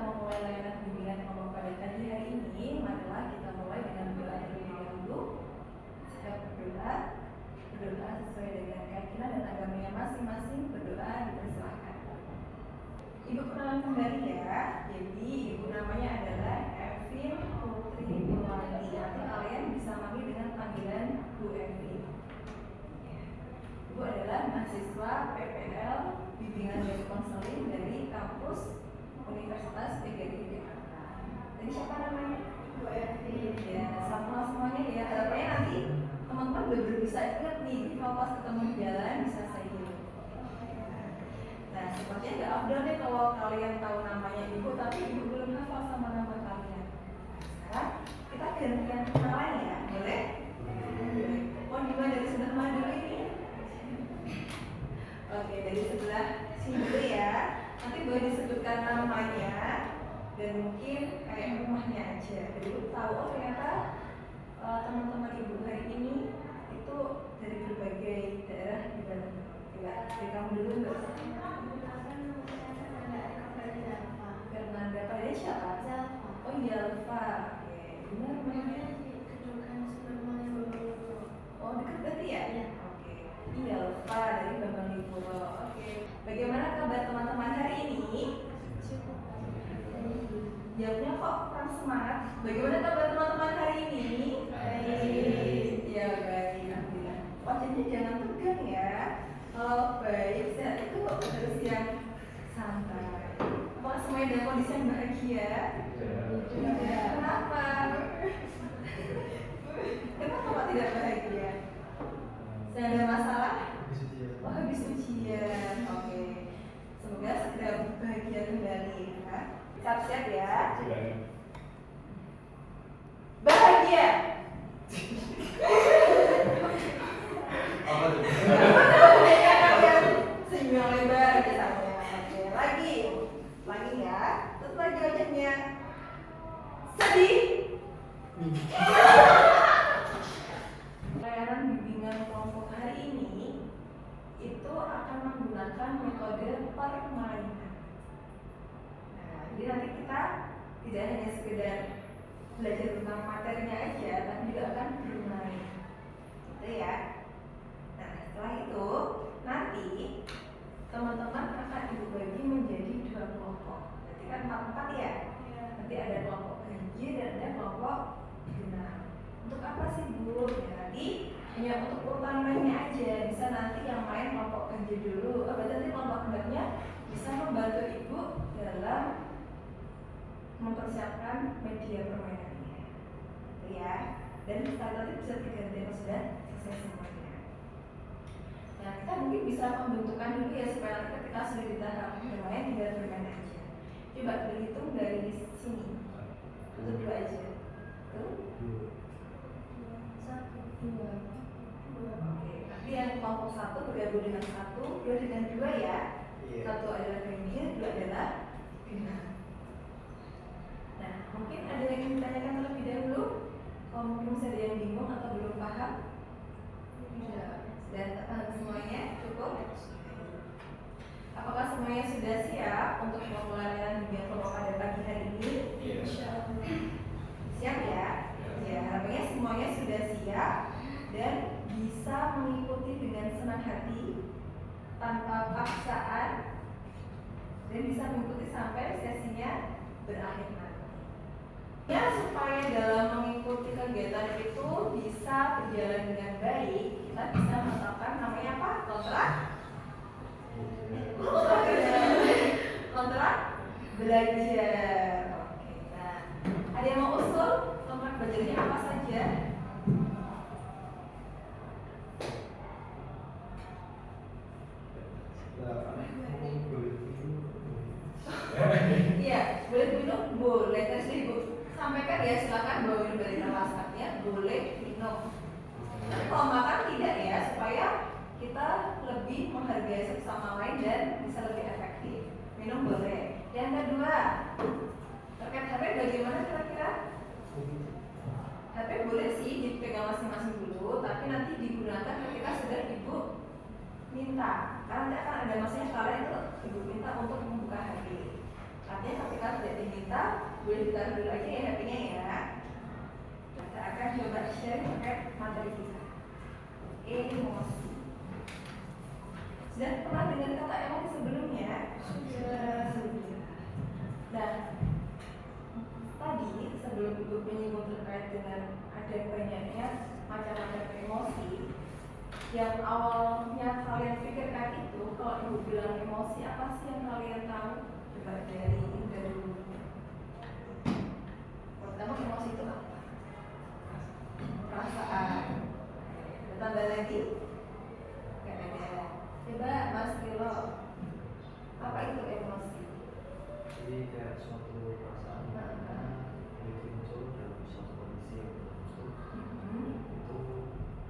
memulai layanan bimbingan kelompok pada pagi hari ini, marilah kita mulai dengan doa terlebih dahulu. Siap berdoa sesuai dengan keyakinan dan agamanya masing-masing. Berdoa dipersilakan. Ibu kenalan kembali ya. Jadi ibu namanya adalah Evin Putri Purwandi. Nanti kalian bisa manggil dengan panggilan Bu Evin. Ibu adalah mahasiswa PPL Bimbingan dan Konseling dari kampus Universitas PGRI Jakarta. Jadi siapa namanya? Bu Evin. Ya, selamat semuanya ya. Harapannya nanti teman-teman udah bisa ingat nih. Jadi kalau pas ketemu di jalan bisa saya dulu. Nah, sepertinya nggak afdol deh kalau kalian tahu namanya ibu, tapi ibu belum hafal sama nama kalian. Sekarang kita gantian kenalan ya, boleh? Oh, dimana dari sebelah mana dulu ini? Oke, dari sebelah sini dulu ya. Nanti boleh disebutkan namanya dan mungkin kayak rumahnya aja. Jadi ibu tahu, oh ternyata teman-teman ibu hari ini itu dari berbagai daerah di Bandung. Coba dari kamu dulu mbak. Fernanda, pada siapa? Zalfa. Oh iya, Zalfa. Oke, benar namanya? Kedudukan Superman Bambang. Oh dekat berarti ya? Iya. Oke. Iya, Zalfa dari Bambang Lipuro. Oke. Bagaimana kabar teman-teman hari ini? Cukup. Jawabnya kok kurang semangat. Bagaimana kabar teman-teman hari ini? Baik. Ya baik, alhamdulillah. Wajahnya jangan tegang ya. Kalau baik, sehat itu harus yang santai. Apakah semuanya dalam kondisi yang bahagia? Tidak. Kenapa? Kenapa Pak tidak bahagia? Sedang ada masalah? Oh, habis ujian. Oke. Semoga segera bahagia kembali ya. Siap-siap ya. Bahagia. Apa tuh? Senyum lebar misalnya. Oke, lagi ya. Terus lagi wajahnya sedih. Layanan bimbingan kelompok hari ini itu akan menggunakan metode permainan. Nah, jadi nanti kita tidak hanya sekedar belajar tentang materinya aja, tapi juga akan bermain. Gitu ya. Nah, setelah itu nanti teman-teman akan dibagi menjadi 2 kelompok. Berarti kan 4 ya? Nanti ada kelompok ganjil dan ada kelompok genap. Untuk apa sih Bu? Ya, nanti hanya untuk urutan mainnya aja. Bisa nanti yang main kelompok ganjil dulu. Berarti nanti kelompok genapnya bisa membantu ibu dalam mempersiapkan media permainannya. Gitu ya. Dan setelah nanti bisa diganti kalau sudah selesai semuanya. Nah, kita mungkin bisa pembentukan dulu ya supaya nanti ketika sudah di tahap bermain tinggal bermain aja. Coba berhitung dari sini. Itu 2 aja. Tuh. 1, 2. Oke, nanti yang kelompok 1 bergabung dengan 1, 2 dengan 2 ya. 1 adalah ganjil, 2 adalah genap. Nah, mungkin ada yang ingin ditanyakan terlebih dahulu. Kalau mungkin masih ada yang bingung atau belum paham. Sudah paham semuanya? Cukup? Apakah semuanya sudah siap untuk memulai bimbingan kelompok pada pagi hari ini? Siap ya? Ya, harapannya semuanya sudah siap dan bisa mengikuti dengan senang hati tanpa paksaan dan bisa mengikuti sampai sesinya berakhir nanti. Ya, supaya dalam mengikuti kegiatan itu bisa berjalan dengan baik, kita bisa menetapkan namanya apa? Kontrak belajar. Oke, nah, ada yang mau usul kontrak belajarnya apa saja? Iya, boleh minum? Boleh, tes ibu. Sampaikan ya, silakan bawa minum dari kelasnya, boleh minum. Tapi kalau makan tidak ya, supaya kita lebih menghargai satu sama lain dan bisa lebih efektif. Minum boleh. Yang kedua, terkait HP bagaimana kira-kira? HP boleh sih dipegang masing-masing dulu, tapi nanti digunakan ketika sudah ibu minta. Karena nanti akan ada masanya kalian itu ibu minta untuk membuka HP. Artinya ketika tidak tinggi kita boleh ditaruh dulu aja ya HP-nya ya. Kita akan coba share pakai materi kita. Emosi. Sudah pernah dengar kata emosi sebelumnya? Sudah. Nah, tadi sebelum Ibu menyinggung terkait dengan ada banyaknya macam-macam emosi, yang awalnya kalian pikirkan itu, kalau Ibu bilang emosi, apa sih yang kalian tahu? Coba dari Indra dulu. Pertama, emosi itu apa? Perasaan. Tambah lagi? Gak ada. Coba Mas Kilo, apa itu emosi? Jadi kayak suatu perasaan yang muncul dalam suatu kondisi yang tertentu, itu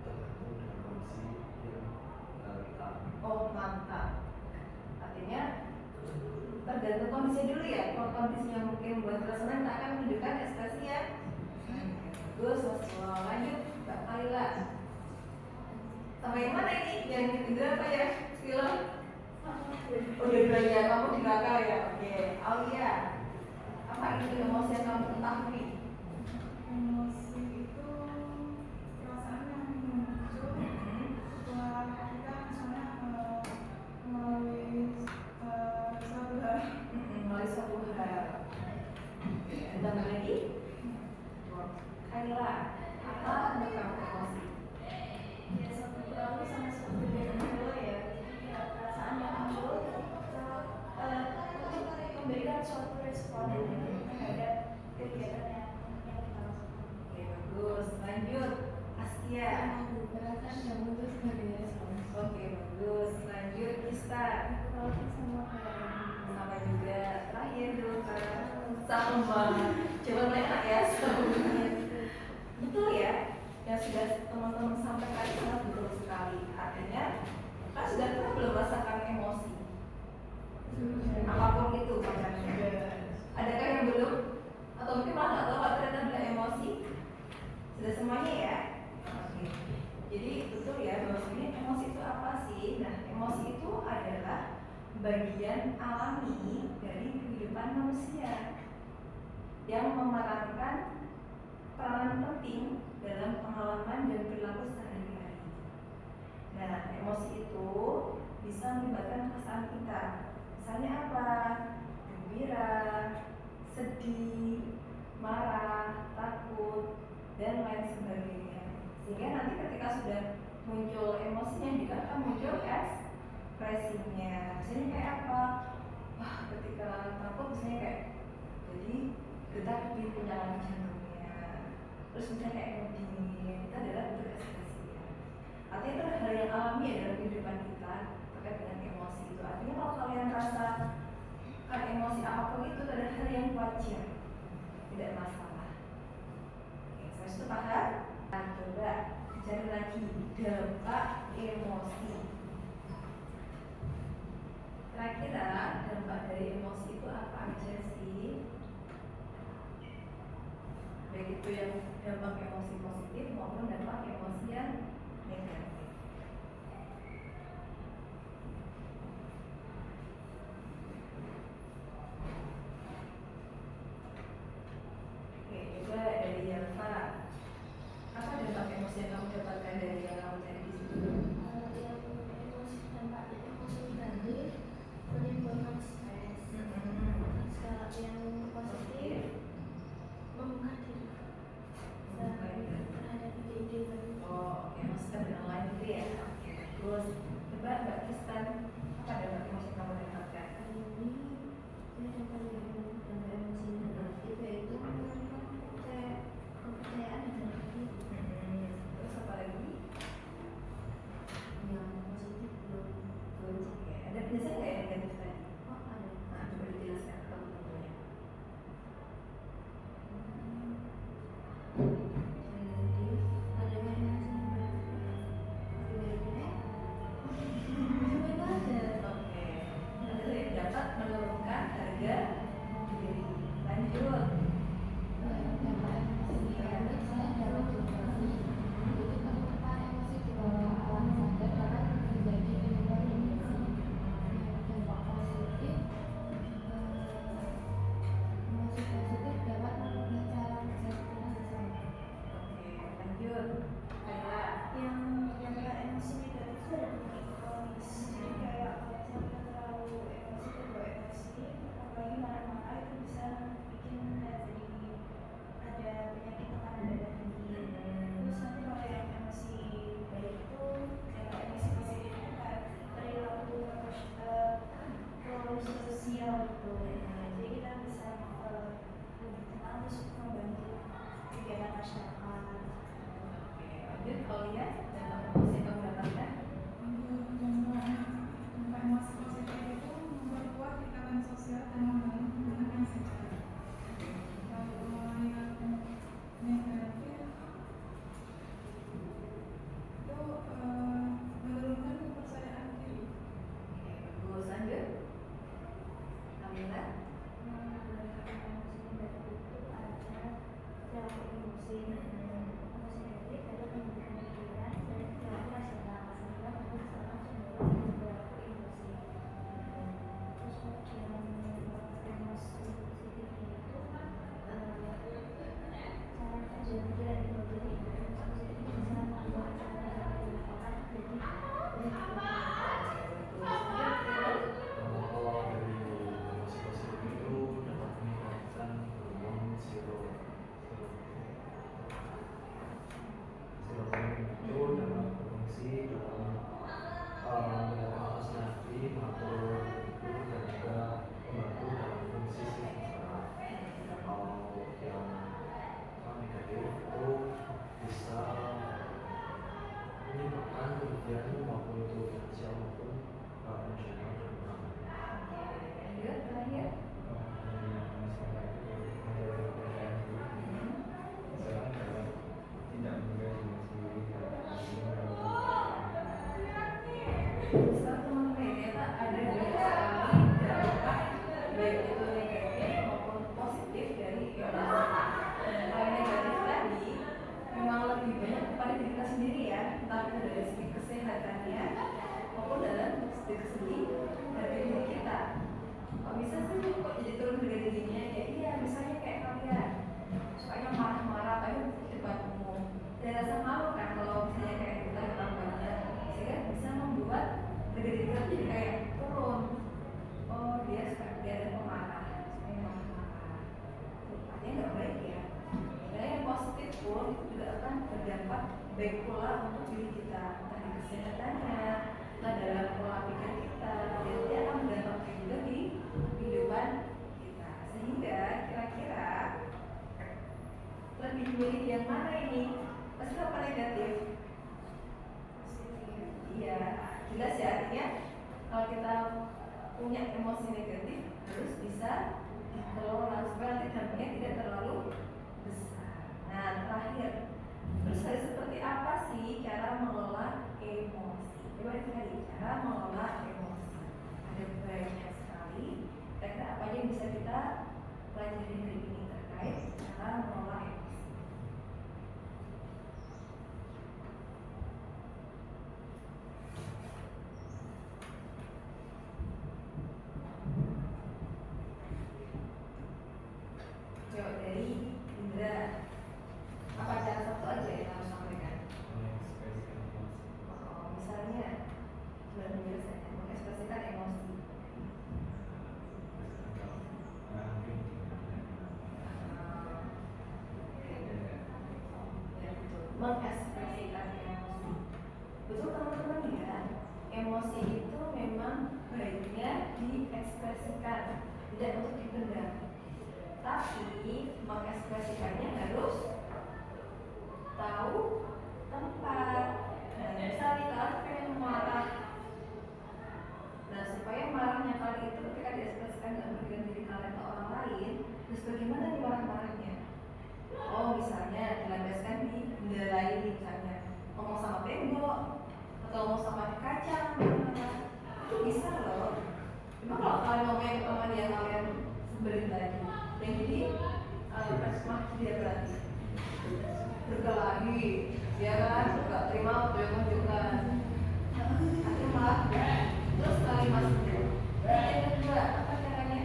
tergantung dengan kondisi yang kita alami. Oh, mantap. Artinya tergantung kondisi dulu ya. Kalau kondisinya mungkin buat senang, kita akan menunjukkan ekspresi ya. Bagus, lanjut Mbak Kaila. Sampai yang mana ini? Yang ketiga apa ya? Kilo? Udah belajar, kamu di belakang ya? Oke, Aulia, apa itu emosi yang kamu ketahui? Emosi itu perasaan yang muncul setelah kita misalnya melalui suatu hal. Melalui suatu hal. Tambah lagi? Kaila, apa untuk kamu emosi? Ya, suatu perilaku sama suatu kejadian ya. Ya, perasaan yang muncul untuk memberikan suatu respon terhadap kegiatan yang kita lakukan. Oke, bagus. Lanjut, Astia. Perasaan yang muncul sebagai respon. Oke, bagus. Lanjut, Ista. Sama juga. Terakhir dulu sama. Coba mereka ya. Betul ya. Yang sudah teman-teman sampaikan sangat betul sekali. Artinya, kan sudah pernah belum merasakan emosi. Apapun itu macamnya. Adakah yang belum? Atau mungkin malah nggak tahu ternyata ada emosi? Sudah semuanya ya? Oke. Jadi betul ya bahwa sebenarnya emosi itu apa sih? Nah, emosi itu adalah bagian alami dari kehidupan manusia yang memerankan peranan penting dalam pengalaman dan perilaku sehari-hari. Nah, emosi itu bisa melibatkan perasaan kita. Misalnya apa? Gembira, sedih, marah, takut, dan lain sebagainya. Sehingga nanti ketika sudah muncul emosinya juga akan muncul ekspresinya. Misalnya kayak apa? Wah, ketika takut misalnya kayak jadi detak di punyalan jantungnya. Terus misalnya kayak ngedingin, itu adalah bentuk ekspresinya. Artinya itu hal yang alami ya dalam kehidupan kita terkait dengan emosi itu. Artinya kalau kalian rasa emosi apapun itu adalah hal yang wajar, tidak masalah. Oke, saya sudah paham. Nah, coba cari lagi dampak emosi. Kira-kira dampak dari emosi itu apa aja sih? Baik itu yang dampak emosi positif maupun dampak emosi yang negatif. Oke, coba dari Yalfa. Apa dampak emosi yang kamu dapatkan dari yang kamu cari di situ? Dampak emosi negatif menimbulkan stres. Skala yang positif membuka diri terhadap ide-ide baik pula untuk diri kita, entah di kesehatannya, entah dalam pola pikir kita, dan dia akan berdampak juga di kehidupan kita. Sehingga kira-kira lebih milih yang mana ini? Positif apa negatif? Iya, jelas ya, artinya kalau kita punya emosi negatif harus bisa dikelola supaya nanti dampaknya tidak terlalu besar. Nah, terakhir, terus harus seperti apa sih cara mengelola emosi? Coba dicari cara mengelola emosi. Ada banyak sekali. Kira-kira apa aja yang bisa kita pelajari hari ini terkait cara mengelola emosi? Coba dari Indra, apa cara satu aja yang harus sampaikan? mengekspresikan emosi. Misalnya, sudah menjelaskan mengekspresikan emosi. Ya betul, mengekspresikan emosi. Betul teman-teman ya, emosi itu memang baiknya diekspresikan, tidak untuk dipendam. Tapi mengekspresikannya harus tahu tempat. Nah, misalnya kalau pengen marah, nah supaya marahnya kali itu ketika diekspresikan dengan memberikan diri kalian ke orang lain, terus bagaimana nih marah-marahnya? Oh, misalnya dilampiaskan di benda lain, misalnya ngomong sama tembok atau ngomong sama kaca, itu bisa loh. Cuma kalau kalian ngomongin sama dia kalian sebelin tadi, dan jadi dia berarti berkelahi, ya kan? Gak terima waktu yang menunjukkan, akhirnya malah terus kali masuknya. Yang kedua, apa caranya?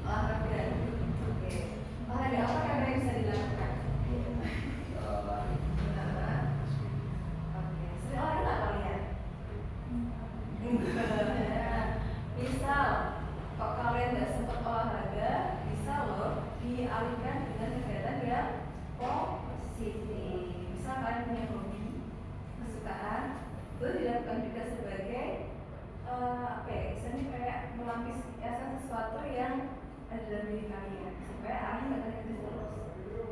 Olahraga. Oke. Olahraga apa yang bisa dilakukan? Oke. Sering olahraga nggak kalian? Misal, kalau kalian nggak sempat olahraga, bisa loh dialihkan dengan kegiatan yang positif. Misal kalian punya hobi, kesukaan, itu dilakukan juga sebagai apa ya? Misalnya kayak melampiaskan sesuatu yang ada dalam diri kalian supaya arahnya nggak negatif terus. Itu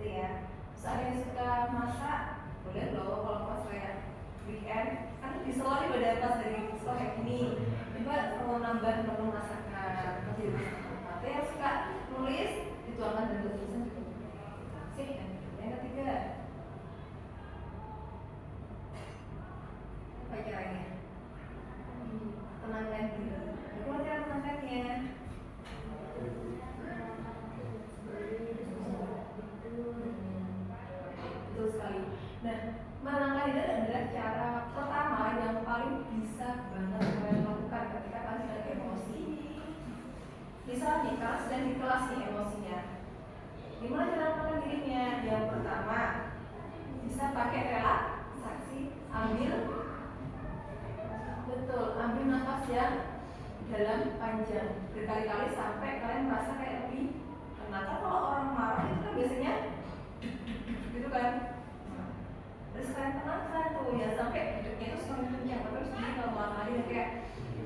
ya. Misalnya yang suka masak, boleh loh kalau pas kayak weekend kan diselori pada pas dari sekolah kayak gini, coba mau nambah menu masakan atau masakan. Tapi yang suka nulis dituangkan dalam tulisan juga. Sih, yang ketiga, apa caranya? Tenangkan diri. Bagaimana cara menenangkannya? Betul sekali. Nah, menenangkan diri adalah cara pertama yang paling bisa banget kalian lakukan ketika kalian sedang emosi. Misalnya kalian sedang di kelas nih emosinya. Gimana cara menenangkan dirinya? Yang pertama, bisa pakai relaksasi, ambil nafas yang dalam panjang berkali-kali sampai kalian merasa kayak lebih tenang. Kalau orang marah itu kan biasanya gitu kan. Terus kalian tenangkan tuh ya sampai duduknya itu semakin kencang, terus jadi kalau marah dia kayak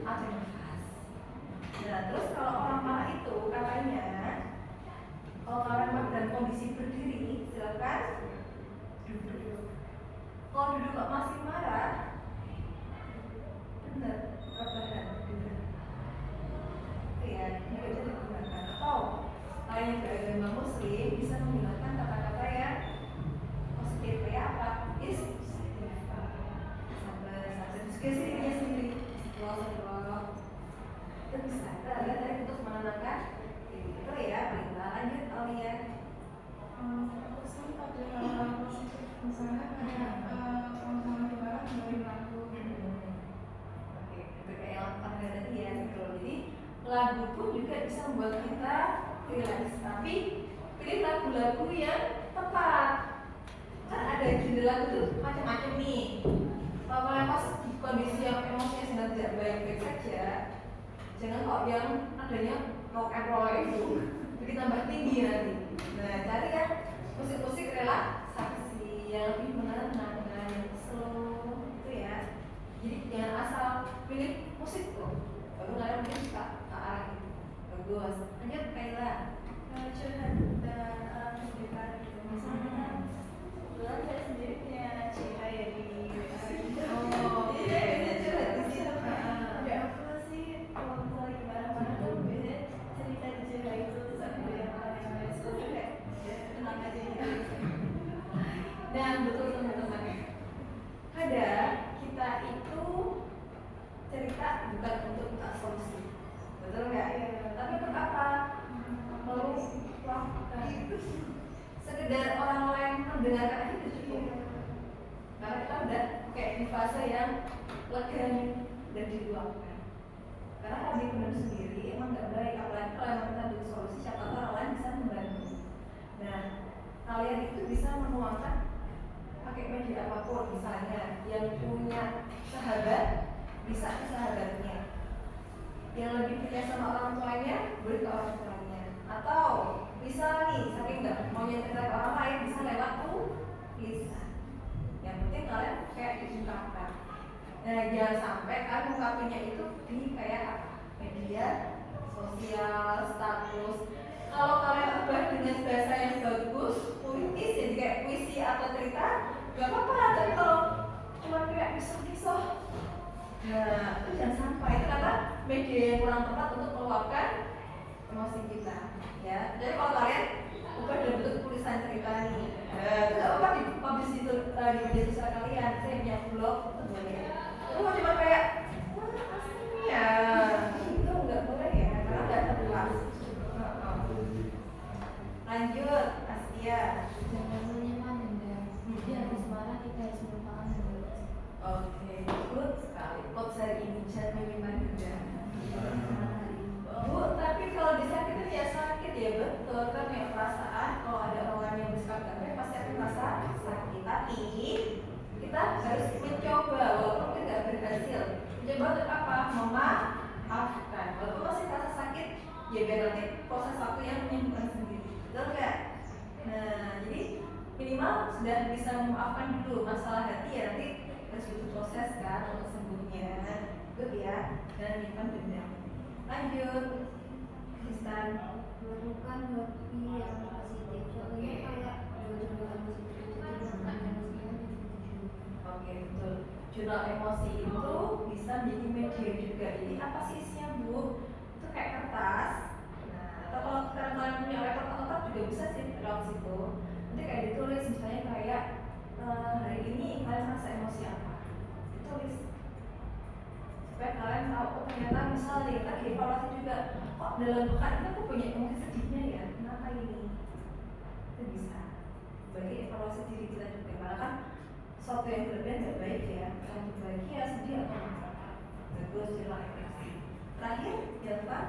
ada nafas. Nah terus kalau orang marah itu katanya kalau kalian dalam kondisi berdiri silakan duduk. Kalau duduk masih marah, benar rebahan duduk. Ya ini bisa digunakan. Atau kalian yang beragama Muslim bisa menggunakan kata-kata yang positif kayak apa? Istighfar, sabar, diskusi dirinya sendiri. Allah, itu bisa. Kita lihat tadi untuk menenangkan itu ya. Lanjut Aulia. Pesan pada positif, misalnya kayak kalau lebaran dengerin lagu. Oke, kayak yang pada tadi ya gitu. Jadi lagu pun juga bisa membuat kita relax. Tapi pilih lagu-lagu yang tepat. Kan ada genre lagu tuh macam-macam nih. Kalau pas di kondisi yang emosinya sedang tidak baik-baik saja, jangan kok yang adanya rock and roll itu bikin tambah tinggi nanti. Nah, cari ya musik-musik relaksasi yang lebih menenangkan, yang slow gitu ya. Jadi jangan asal pilih musik tuh, baru kalian mungkin suka ke arah itu. Bagus. Lanjut Kayla. Curhat dan kehidupan gitu. Misalnya kebetulan saya sendiri punya cerita ya di WA gitu. Oh, Jadi saya oke. biasanya curhat di situ kan. Ada apa sih kalau misalnya lagi marah-marah tuh biasanya cerita di curhat itu terus aku yang lain-lain terus kayak ya tenang aja gitu. Dan betul teman-teman. Kadang kita itu cerita bukan untuk minta solusi, betul nggak? Iya. Tapi untuk apa? Meluapkan. Sekedar orang lain mendengarkan aja itu cukup. Karena kita udah kayak di fase yang lega nih, udah diluapkan. Karena kalau dipendam sendiri emang nggak baik, apalagi kalau emang kita butuh solusi, siapa tahu orang lain bisa membantu. Nah, kalian itu bisa menuangkan pakai media apapun, misalnya yang punya sahabat bisa ke sahabatnya, yang lebih percaya sama orang tuanya boleh ke orang tuanya, atau bisa nih saking nggak mau cerita ke orang lain bisa lewat tulisan. Yang penting kalian kayak diungkapkan. Nah, jangan sampai kalian ungkapinnya itu di kayak apa? Media sosial, status. Kalau kalian ubah dengan bahasa yang bagus, puitis, jadi kayak puisi atau cerita, gak apa-apa. Tapi kalau cuma kayak kisah-kisah, nah itu jangan sampai. Itu karena media yang kurang tepat untuk meluapkan emosi kita. Ya, jadi kalau kalian ubah dalam bentuk tulisan cerita nih, itu gak apa-apa dipublish di media sosial kalian. Saya punya blog, itu boleh. Itu mau cuma kayak, wah aslinya, itu nggak boleh ya, karena nggak terluas. Lanjut, Astia. Jangan menyimpan dendam. Jadi habis marah kita harus melupakan dulu. Oke, good sekali. Quotes hari ini, jangan menyimpan dendam. Bu, tapi kalau disakitin ya sakit ya, betul. Kan punya perasaan, kalau ada orang yang bersikap gak baik pasti akan merasa sakit. Tapi kita harus mencoba, walaupun kita nggak berhasil. Mencoba untuk apa? Memaafkan. Walaupun masih terasa sakit, ya biar nanti proses waktu yang menyembuhkan sendiri. Betul nggak? Nah, jadi minimal sudah bisa memaafkan dulu. Masalah hati ya nanti harus butuh proses kan untuk sembuhnya. Good ya, dan menyimpan dendam. Lanjut, Kristan. Melakukan hobi yang positif. Contohnya kayak jurnal emosi itu jadi makan emosinya gitu. Oke, betul. Jurnal emosi itu bisa menjadi media juga. Jadi apa sih isinya, Bu? Itu kayak kertas. Nah, atau kalau kalian punya laptop atau tab juga bisa sih lewat situ. Nanti kayak ditulis misalnya kayak hari ini kalian merasa emosi apa? Ditulis. Supaya kalian tahu, oh ternyata misalnya kita dievaluasi juga, kok dalam pekan ini aku punya emosi sedihnya ya, kenapa ini? Itu bisa bagi evaluasi diri kita juga, karena kan sesuatu yang berlebihan nggak baik ya, kan bahagia, sedih atau apa. Bagus, jurnal emosi. Terakhir, jangan lupa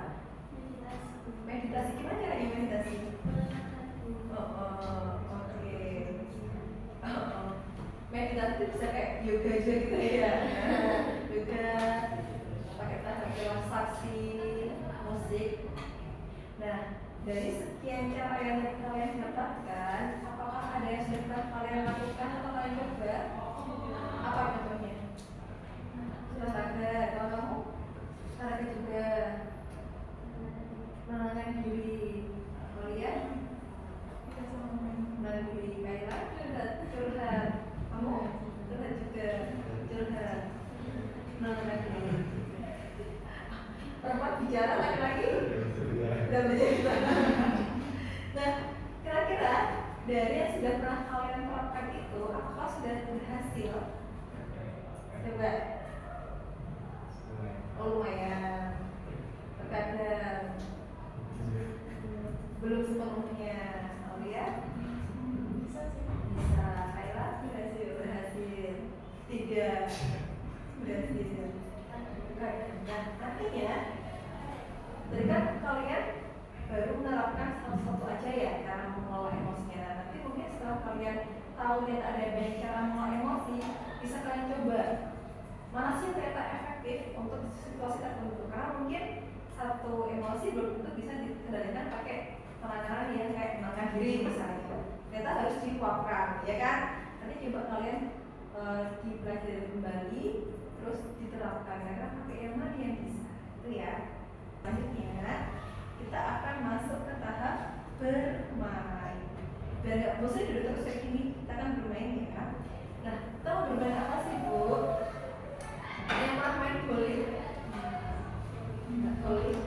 meditasi. Gimana caranya meditasi? Oke. Meditasi itu bisa kayak yoga aja gitu ya. Yoga pakai teknik relaksasi, musik. Nah, dari sekian cara yang kalian dapatkan, apakah ada yang sudah pernah kalian lakukan atau kalian coba? Apa contohnya? Olahraga. Kalau kamu olahraga juga, menenangkan diri. Kalian menenangkan diri. Kayla curhat. Kamu curhat juga, curhat. Menenangkan diri. Perempuan bicara, laki-laki udah bercerita. Nah, kira-kira dari yang sudah pernah kalian terapkan itu, apakah sudah berhasil? Coba. Oh, lumayan. Terkadang belum sepenuhnya. Oh ya? Bisa sih. Bisa. Kayla berhasil. Tidak berhasil. Nah, artinya tadi kan kalian baru menerapkan satu aja ya cara mengelola emosinya. Nanti mungkin setelah kalian tahu dan ada banyak cara mengelola emosi, bisa kalian coba mana sih yang ternyata efektif untuk situasi tertentu. Karena mungkin satu emosi belum tentu bisa dikendalikan pakai penanganan yang kayak menenangkan diri misalnya, ternyata harus dikuapkan, ya kan? Nanti coba kalian dipelajari kembali, terus diterapkan. Karena pakai yang mana yang bisa, itu ya. Selanjutnya kita akan masuk ke tahap bermain. Dan nggak bosan duduk terus kayak gini, kita akan bermain ya. Nah, kita mau bermain apa sih Bu? Yang mau main bowling? Nggak bowling.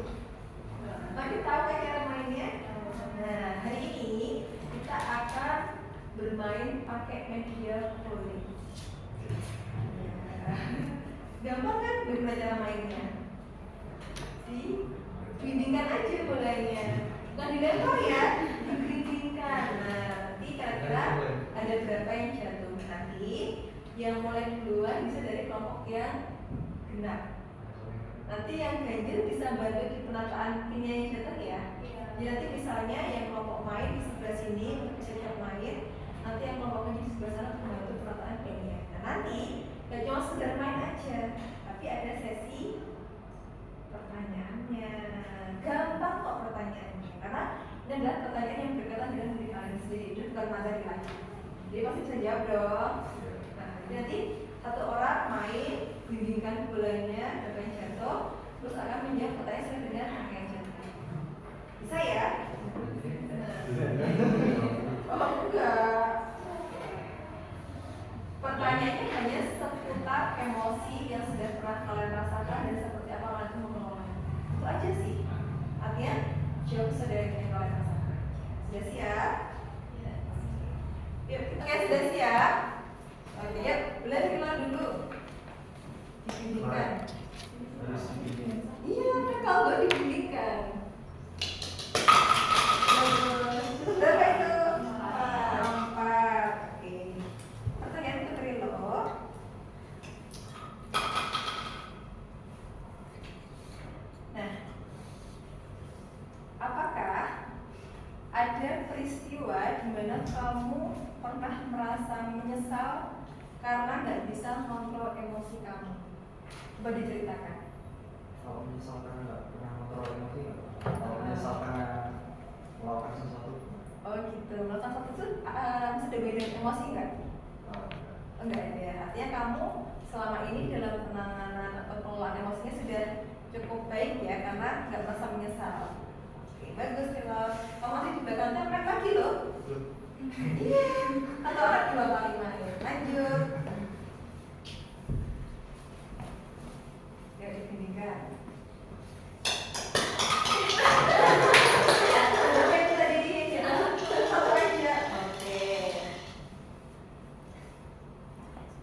Tapi tahu kan cara mainnya? Nah, hari ini kita akan bermain pakai media bowling. Gampang kan bagaimana cara mainnya? Digelindingkan aja bolanya, bukan dilempar ya, digelindingkan. Nah, nanti kira-kira ada berapa yang jatuh. Nanti yang mulai duluan bisa dari kelompok yang genap. Nanti yang ganjil bisa bantu di penataan pinnya yang jatuh ya. Jadi nanti misalnya yang kelompok main di sebelah sini untuk bisa siap main, nanti yang kelompok ganjil di sebelah sana membantu penataan pinnya. Nah, nanti gak cuma sekedar main aja, tapi ada sesi pertanyaannya. Gampang kok pertanyaannya, karena ini adalah pertanyaan yang berkaitan dengan diri kalian sendiri, itu bukan materi lagi. Jadi pasti bisa jawab dong. Nah, jadi nanti satu orang main, bimbingkan bolanya, berapa yang jatuh, terus akan menjawab pertanyaan sesuai dengan angka yang jatuh. Bisa ya? Oh enggak. Pertanyaannya hanya seputar emosi yang sudah pernah kalian rasakan dan seperti apa kalian mengelolanya. Itu aja sih. Artinya jawab sesuai dengan yang kalian rasakan. Sudah siap? Yuk, oke sudah siap? Oke, yuk, boleh keluar dulu. Dibimbingkan. Iya, kalau dibimbingkan. Berapa itu? 4. Oke. Pertanyaan itu keren loh. Nah, apakah ada peristiwa di mana kamu pernah merasa menyesal karena nggak bisa kontrol emosi kamu? Coba diceritakan. Kalau misalkan nggak pernah kontrol emosi, kalau misalkan melakukan sesuatu, Oh gitu, melakukan sesuatu itu sudah beda emosi nggak? Enggak ya, artinya kamu selama ini dalam penanganan atau pengelolaan emosinya sudah cukup baik ya, karena nggak merasa menyesal. Oke, bagus. Kalau kamu masih di belakang main lagi loh. Iya, atau orang 2 kali main. Lanjut. Ya, dibimbingkan.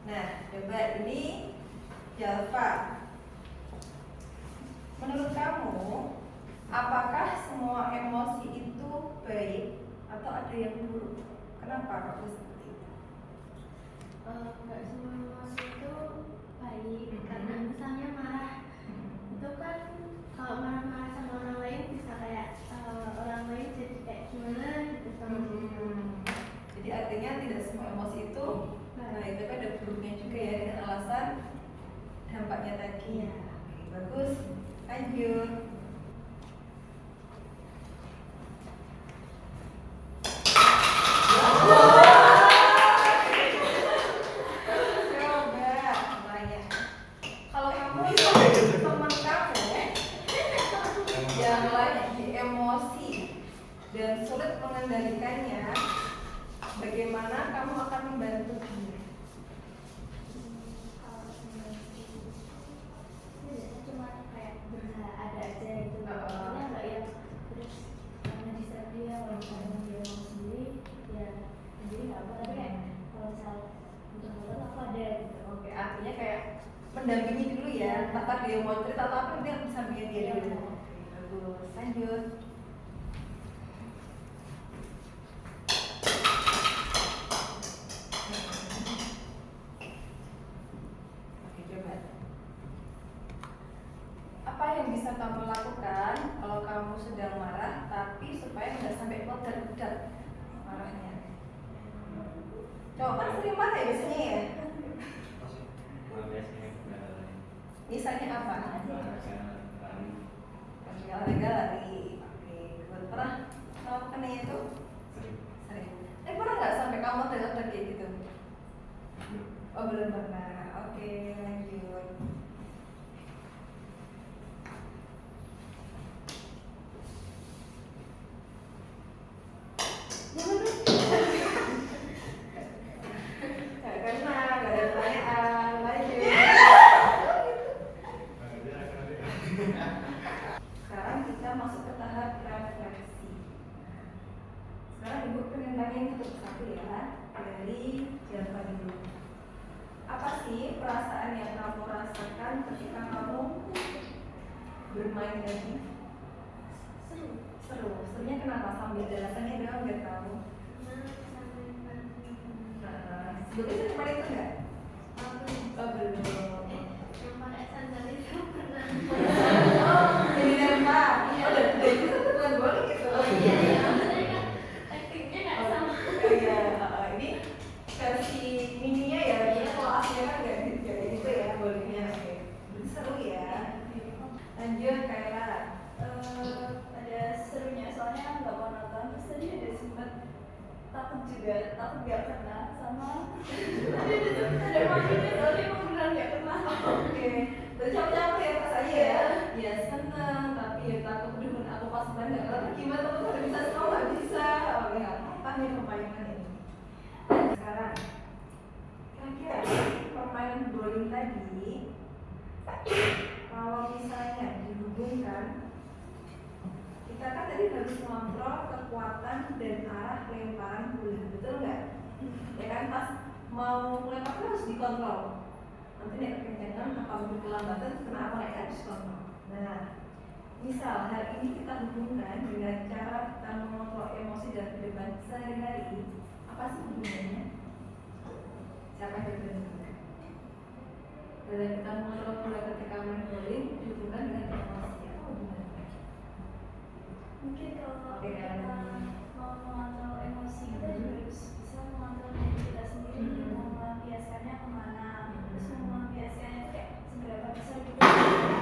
Nah, coba ini Jalva. Menurut kamu, apakah semua emosi itu baik atau ada yang buruk? Kenapa kok bisa seperti itu? Nggak semua emosi itu baik, karena misalnya marah itu kan kalau marah-marah sama orang lain bisa kayak orang lain jadi kayak gimana gitu sama dia. Jadi artinya tidak semua emosi itu baik, tapi ada buruknya juga ya, dengan alasan dampaknya tadi. Iya. Oke, bagus. Lanjut. Dan sulit mengendalikannya, bagaimana kamu akan membantu dia? Kalau emosi biasanya cuma kayak berusaha ada aja itu, maksudnya nggak yang terus karena diserang dia, kalau misalnya dia mau sendiri ya sendiri nggak apa, tapi kayak kalau misal untuk ngobrol aku ada gitu. Oke, artinya kayak mendampingi dulu ya, tanpa dia mau cerita atau apa dia bisa bikin dia dulu. Bagus, lanjut. Apa yang bisa kamu lakukan kalau kamu sedang marah, tapi supaya nggak sampai meledak-ledak marahnya? Coba kan sering marah ya biasanya ya? Misalnya apa? Olahraga lari. Oke, pernah melakukan Sekarang kita masuk ke tahap refleksi. Sekarang ibu pengen tanyain satu-satu ya, dari Jalva dulu. Apa sih perasaan yang kamu rasakan ketika kamu bermain tadi? Seru. Serunya kenapa? Sambil jelasannya doang biar tahu. Sebelumnya sudah kemarin itu enggak? Oh, belum. Oh, jadi lempar. Oh, dari itu tuh bukan boleh gitu. Oh iya, ini versi mininya ya. Jadi kalau aslinya kan nggak gitu ya, bolehnya. Oke. Seru ya. Lanjut Kayla. Ada serunya soalnya nggak mau nonton, terus tadi ada sempat takut juga, takut nggak kena sama tadi ada makinnya soalnya emang beneran nggak kena. Oke. Bercampur ya pas aja ya. Ya seneng, tapi ya takut dulu aku pas main nggak tahu gimana tuh udah bisa semua nggak bisa. Oh ya apa nih permainan ini? Dan sekarang kira-kira permainan bowling tadi kalau misalnya dihubungkan, kita kan tadi harus mengontrol kekuatan dan arah lemparan bola, betul nggak? Ya kan pas mau melempar kan harus dikontrol. Nanti naik kekencangan apa mungkin kelambatan kena apa naik harus dikontrol. Nah, misal hari ini kita hubungkan dengan cara kita mengontrol emosi dan kehidupan sehari-hari, apa sih hubungannya? Siapa yang berbeda? Dalam kita mengontrol bola ketika main bowling dihubungkan dengan emosi, apa hubungannya? Mungkin kalau kita mau mengontrol emosi, kita juga harus bisa mengontrol diri kita sendiri, mau melampiaskannya kemana, terus mau melampiaskannya itu kayak seberapa besar kita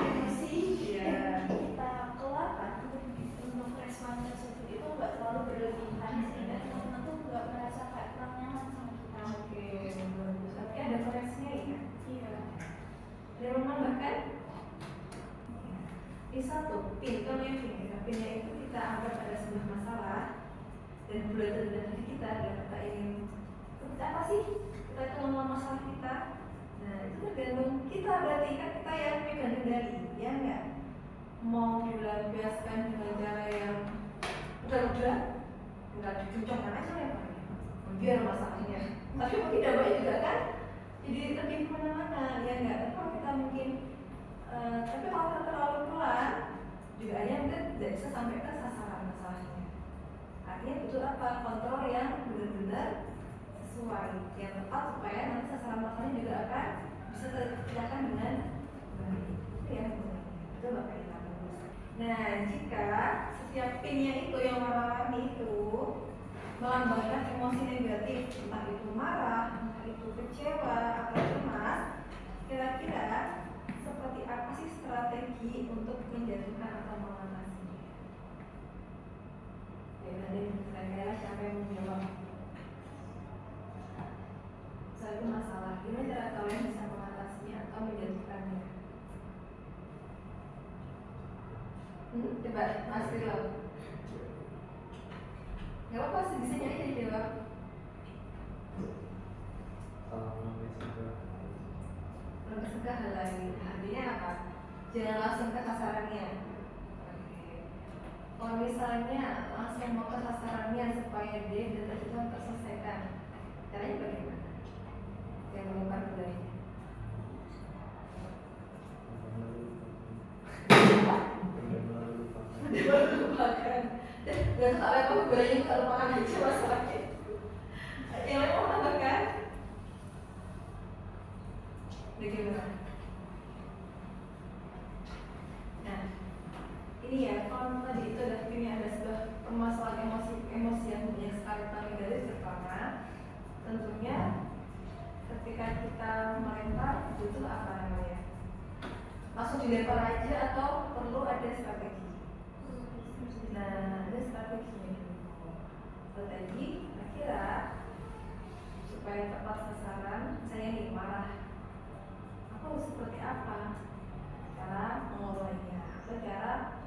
emosi yang kita keluarkan untuk respon tersebut itu nggak terlalu berlebihan sehingga teman-teman tuh nggak merasa kayak kurang nyaman sama kita. Oke, bagus. Tapi ada koreksinya ya? Iya. Ada yang menambahkan? Ini satu, pin, kalau yang pin, pinnya itu kita anggap ada sebuah masalah dan belajar dari diri kita dan kita ingin seperti apa sih kita itu mengelola masalah kita. Nah itu tergantung kita, berarti kan kita yang pegang kendali, ya enggak? Mau dilampiaskan dengan cara yang udah enggak dicucokkan aja ya Pak, biar masalahnya. Tapi mungkin dampaknya juga kan jadi lebih kemana-mana, ya enggak? Tapi kalau kita mungkin tapi kalau kita terlalu pelan juga aja mungkin tidak bisa sampai ke sasaran masalahnya. Artinya butuh apa? Kontrol yang benar-benar sesuai, yang tepat supaya nanti sasaran masalahnya juga akan bisa terkerjakan dengan baik. Itu yang sebenarnya. Itu Bapak Ina. Nah, jika setiap pinnya itu yang warna-warni itu melambangkan emosi negatif, entah itu marah, entah itu kecewa, atau cemas, kira-kira seperti apa sih strategi untuk menjatuhkan atau mengatasinya? Ya, nanti kira-kira siapa yang menjawab? Suatu masalah, gimana cara kalian bisa mengatasinya atau menjatuhkannya? Coba Mas Firlo. Gak apa-apa sih, bisa aja dijawab. Mencegah hal lain, artinya apa? Jangan langsung ke sasarannya. Oke. Kalau misalnya langsung mau ke sasarannya supaya dia betul-betul terselesaikan, caranya bagaimana? Yang menemukan budayanya. Lupakan. Dan tak apa budayanya kita lupakan aja masalahnya. Yang lain mau tambahkan? Bagaimana? Nah, ini ya, kalau tadi itu ada sebuah permasalahan emosi yang banyak sekali kami dari pertama, tentunya ketika kita melempar butuh apa namanya? Langsung dilempar aja atau perlu ada strategi? Nah, ada strateginya dulu. Strategi, kira-kira supaya tepat sasaran, saya nih marah. Aku seperti apa? Cara mengolahnya atau cara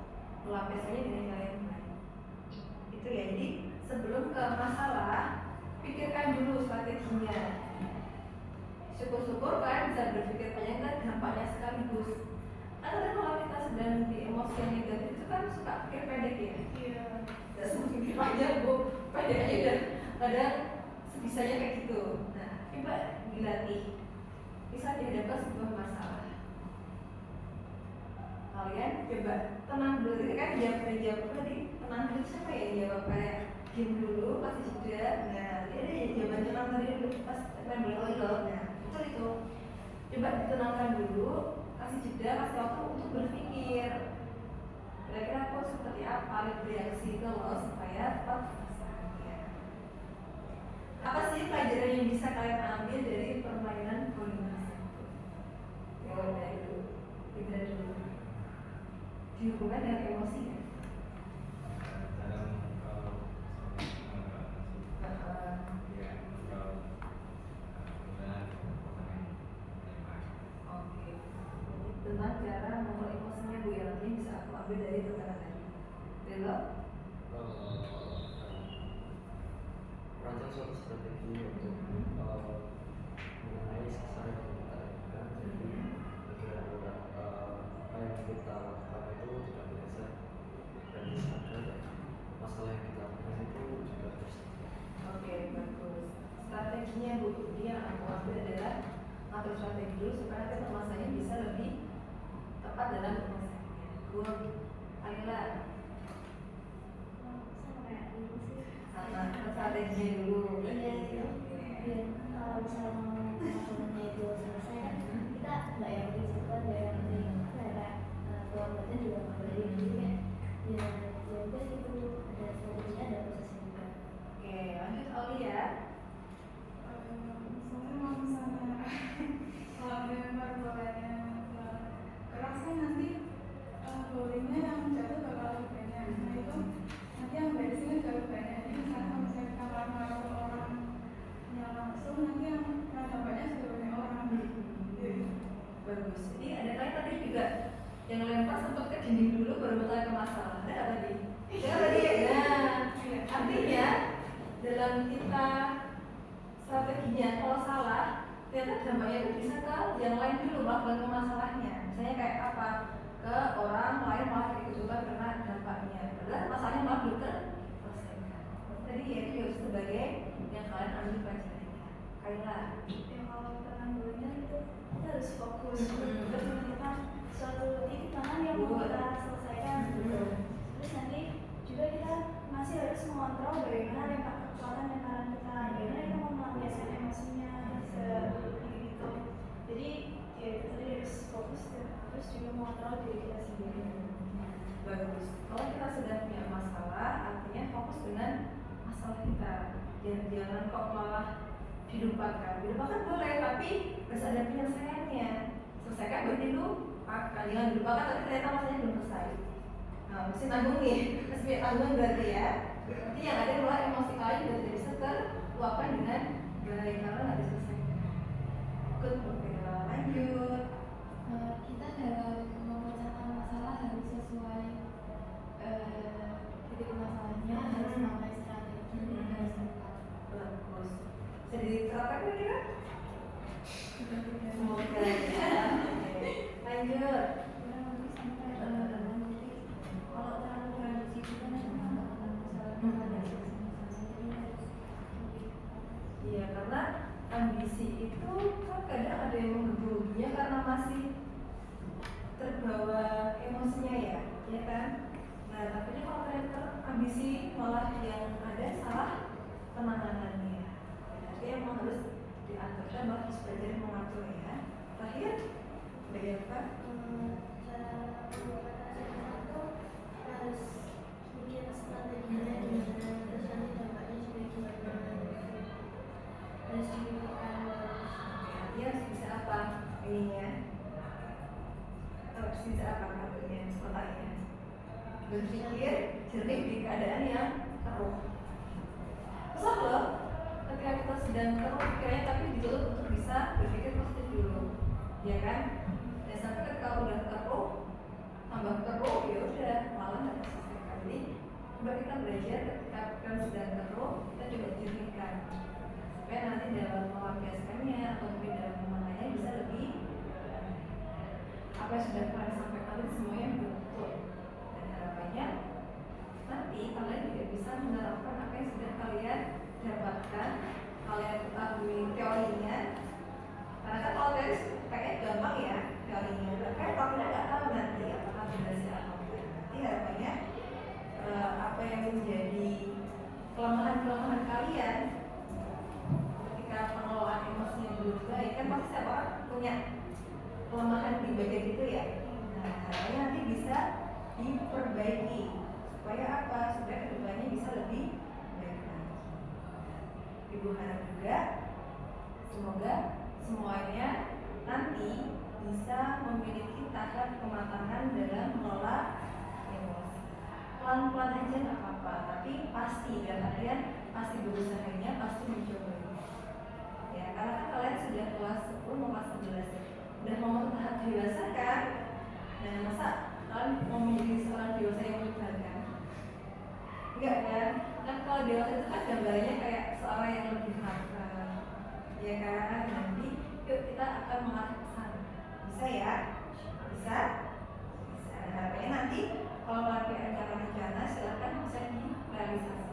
melampiaskannya dengan cara yang baik. Itu ya, jadi sebelum ke masalah, pikirkan dulu strateginya. Syukur-syukur kan bisa berpikir panjang kan dampaknya sekaligus. Karena kalau kita sedang di kadang sebisanya kayak gitu. Nah, coba dilatih. Bisa dihadapkan sebuah masalah, kalian coba tenang dulu kan, jawab tadi tenang dulu, siapa ya jawab kayak diam dulu, kasih jeda. Nah, dia ada jawaban tenang tadi dulu pas teman boleh loh. Nah, itu coba ditenangkan dulu, kasih jeda, kasih waktu untuk berpikir kira-kira aku seperti apa bereaksi itu loh, supaya tepat sasarannya. Apa sih pelajaran yang bisa kalian ambil dari permainan koordinasi? Ya udah itu kita dulu dihubungkan dengan emosi kan? Oke, tentang cara mengelola emosinya Bu Yanti bisa aku ambil dari tekanan tadi. Belo? Rancang suatu strategi untuk mengenai sasaran yang kita inginkan. Jadi agar apa yang kita lakukan itu tidak meleset dan disadar, dan masalah yang kita lakukan itu juga terselesaikan. Oke, bagus. Strateginya Bu, dia aku ambil adalah atur strategi dulu supaya nanti pemasangannya bisa lebih tepat dalam pemasangannya. Bu, Alila, sama kayak ini sih. sama strateginya dulu. Iya, Oke. biar kalau misalnya mau masalahnya itu selesai kan kita nggak yang cepat, nggak yang kayak keluarganya juga nggak boleh jadi kayak ya udah gitu, ada strateginya, ada prosesnya juga. Oke, lanjut Aulia. Misalnya kalau dilempar bolanya keras kan nanti bolanya yang jatuh bakal lebih banyak. Nah itu nanti yang dari sini jauh banyak. Jadi misalnya kalau misalnya kita lempar ke orang yang langsung, nanti yang dampaknya sudah banyak orang. Bagus. Jadi ada kali tadi juga yang lempar sempat ke dinding dulu baru bertanya ke masalah. Ada nggak tadi? Ya tadi ya. Nah, artinya dalam kita strateginya kalau salah, ternyata dampaknya itu bisa ke yang lain dulu, bukan ke masalahnya. Misalnya kayak apa? Ke orang lain malah ikut-ikutan karena dampaknya. Padahal masalahnya malah belum terselesaikan. Tadi ya itu juga sebagai yang kalian ambil pelajarannya. Kaila. Ya kalau tenang dulunya itu kita harus fokus untuk menemukan suatu titik tangan yang mau kita selesaikan. Terus nanti juga kita masih harus mengontrol bagaimana kekuatan lemparan kita, bagaimana kita mau melampiaskan emosinya gitu. Jadi ya itu tadi harus fokus terus juga mengontrol diri kita sendiri. Bagus. Kalau kita sudah punya masalah, artinya fokus dengan masalah kita. Jangan kok malah dilupakan. Dilupakan boleh, tapi harus ada penyelesaiannya. Selesaikan baru dilupakan. Jangan dilupakan, tapi ternyata masalahnya belum selesai. Nah, mesti tanggung nih. Mesti tanggung berarti ya. Berarti yang ada adalah emosi kalian sudah tidak bisa terluapkan dengan baik karena nggak diselesaikan. Good, oke, lanjut. Kita dalam memecahkan masalah harus sesuai titik masalahnya, harus memakai strategi, harus tepat. Bagus. Bisa diterapkan kira-kira? Semoga ya. Oke. Lanjut. Kurang lebih sampai nanti kalau terlalu tradisi kita nanti menambahkan masalah yang ada di masalah. Iya, karena ambisi itu kan kadang ada yang menggebu-gebunya karena masih terbawa emosinya ya kan? Nah, tapi kalau ternyata ambisi malah yang ada salah penanganannya. Jadi emang harus diaturkan, harus belajar mengatur ya. Terakhir, bagaimana? Cara mengatasi itu harus bikin strateginya gimana, terus nanti dampaknya juga gimana, harus dipikirkan. Dia harus bisa apa ininya? Harus bisa apa kartunya, kotaknya? Berpikir jernih di keadaan yang keruh. Susah loh, ketika kita sedang keruh pikirannya, tapi ditutup untuk bisa berpikir positif dulu, ya kan? Dan sampai ketika udah keruh, tambah keruh, ya udah malah nggak terselesaikan. Jadi coba kita belajar ketika kita sedang keruh, kita coba jernihkan supaya nanti dalam melampiaskannya atau mungkin dalam memakainya bisa lebih apa yang sudah kalian sampaikan itu semuanya betul, dan harapannya nanti kalian juga bisa menerapkan apa yang sudah kalian dapatkan perbaiki supaya apa? Supaya kedepannya bisa lebih baik lagi. Ibu harap juga semoga semuanya nanti bisa memiliki tahap kematangan dalam mengelola emosi. Pelan-pelan aja nggak apa-apa, tapi pasti dan kalian pasti berusahanya, pasti mencobanya. Ya, karena kan kalian sudah kelas 10 mau kelas 11 ya. Udah mau tahap dewasa kan? Nah, masa kalian mau menjadi seorang dewasa yang menyebalkan? Enggak kan? Kan kalau dewasa itu kan gambarnya kayak seorang yang lebih matang, ya kan? Nanti yuk kita akan mengarah ke sana. Bisa ya? Bisa? Bisa. Harapannya nanti kalau melakukan rencana-rencana silahkan bisa direalisasikan.